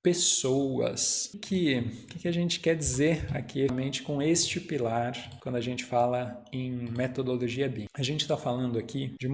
pessoas. O que a gente quer dizer aqui realmente com este pilar quando a gente fala em metodologia BIM? A gente está falando aqui de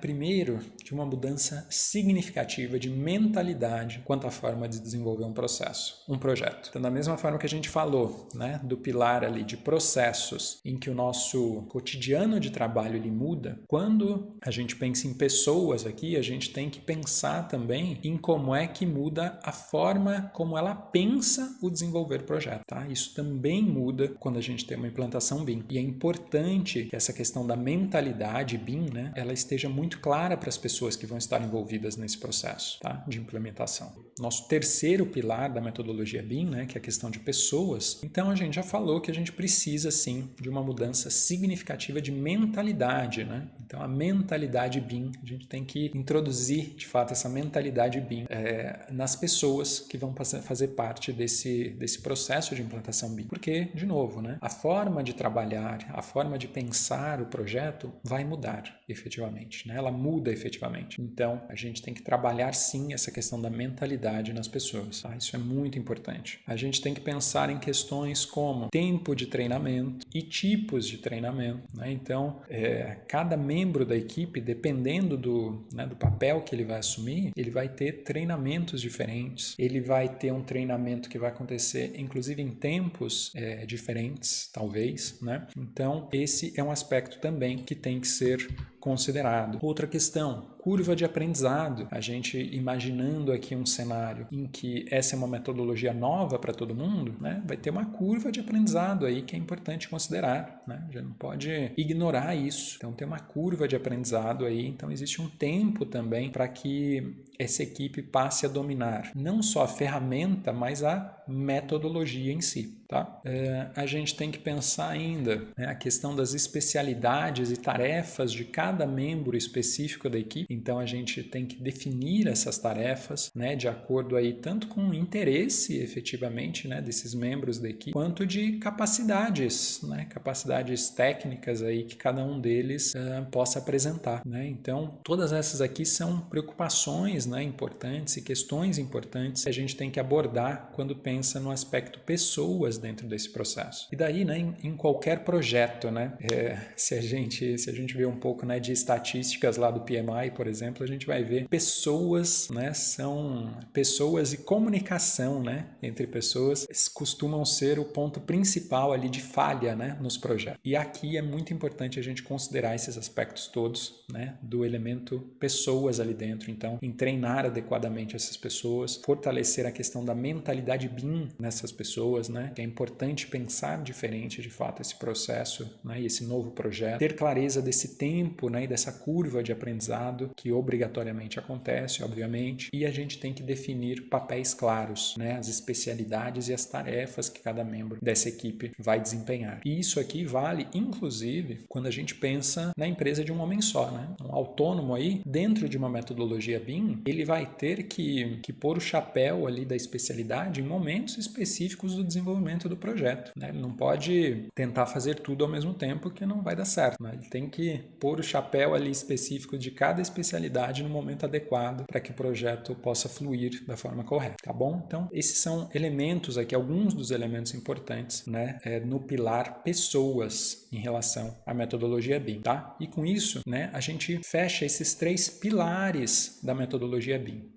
primeiro, de uma mudança significativa de mentalidade quanto à forma de desenvolver um processo, um projeto. Então, da mesma forma que a gente falou, do pilar ali de processos, em que o nosso cotidiano de trabalho ele muda, quando a gente pensa em pessoas aqui, a gente tem que pensar também em como é que muda a forma como ela pensa o desenvolver o projeto, tá? Isso também muda quando a gente tem uma implantação BIM. E é importante que essa questão da mentalidade BIM, ela esteja muito clara para as pessoas que vão estar envolvidas nesse processo, tá? De implementação. Nosso terceiro pilar da metodologia BIM, que é a questão de pessoas, então a gente já falou que a gente precisa sim de uma mudança significativa de mentalidade, Então a mentalidade BIM, a gente tem que introduzir de fato essa mentalidade BIM nas pessoas que vão fazer parte desse processo de implantação BIM. Porque, de novo, a forma de trabalhar, a forma de pensar o projeto vai mudar efetivamente, Ela muda efetivamente. Então a gente tem que trabalhar sim essa questão da mentalidade nas pessoas, tá? Isso é muito importante. A gente tem que pensar em questões como tempo de treinamento e tipos de treinamento, Então, cada membro da equipe, dependendo do papel que ele vai assumir, ele vai ter treinamentos diferentes, ele vai ter um treinamento que vai acontecer, inclusive, em tempos diferentes, talvez, Então, esse é um aspecto também que tem que ser considerado. Outra questão, curva de aprendizado. A gente imaginando aqui um cenário em que essa é uma metodologia nova para todo mundo, vai ter uma curva de aprendizado aí que é importante considerar, Já não pode ignorar isso. Então tem uma curva de aprendizado aí, então existe um tempo também para que essa equipe passe a dominar não só a ferramenta, mas a metodologia em si, tá? A gente tem que pensar ainda a questão das especialidades e tarefas de cada membro específico da equipe. Então a gente tem que definir essas tarefas, de acordo aí tanto com o interesse efetivamente, desses membros da equipe, quanto de capacidades, capacidades técnicas aí que cada um deles possa apresentar, Então todas essas aqui são preocupações, importantes e questões importantes que a gente tem que abordar quando pensa no aspecto pessoas dentro desse processo. E daí, em qualquer projeto, se a gente vê um pouco de estatísticas lá do PMI, por exemplo, a gente vai ver pessoas, são pessoas e comunicação, entre pessoas costumam ser o ponto principal ali de falha, nos projetos. E aqui é muito importante a gente considerar esses aspectos todos, do elemento pessoas ali dentro. Então, em treinar adequadamente essas pessoas, fortalecer a questão da mentalidade BIM nessas pessoas, que é importante pensar diferente de fato esse processo, e esse novo projeto, ter clareza desse tempo, e dessa curva de aprendizado que obrigatoriamente acontece, obviamente, e a gente tem que definir papéis claros, as especialidades e as tarefas que cada membro dessa equipe vai desempenhar. E isso aqui vale, inclusive, quando a gente pensa na empresa de um homem só, Um autônomo aí, dentro de uma metodologia BIM, ele vai ter que pôr o chapéu ali da especialidade em momentos específicos do desenvolvimento do projeto, Ele não pode tentar fazer tudo ao mesmo tempo, que não vai dar certo, Ele tem que pôr o chapéu ali específico de cada especialidade no momento adequado para que o projeto possa fluir da forma correta, tá bom? Então, esses são elementos aqui, alguns dos elementos importantes, no pilar pessoas em relação à metodologia BIM, tá? E com isso, a gente fecha esses 3 pilares da metodologia BIM.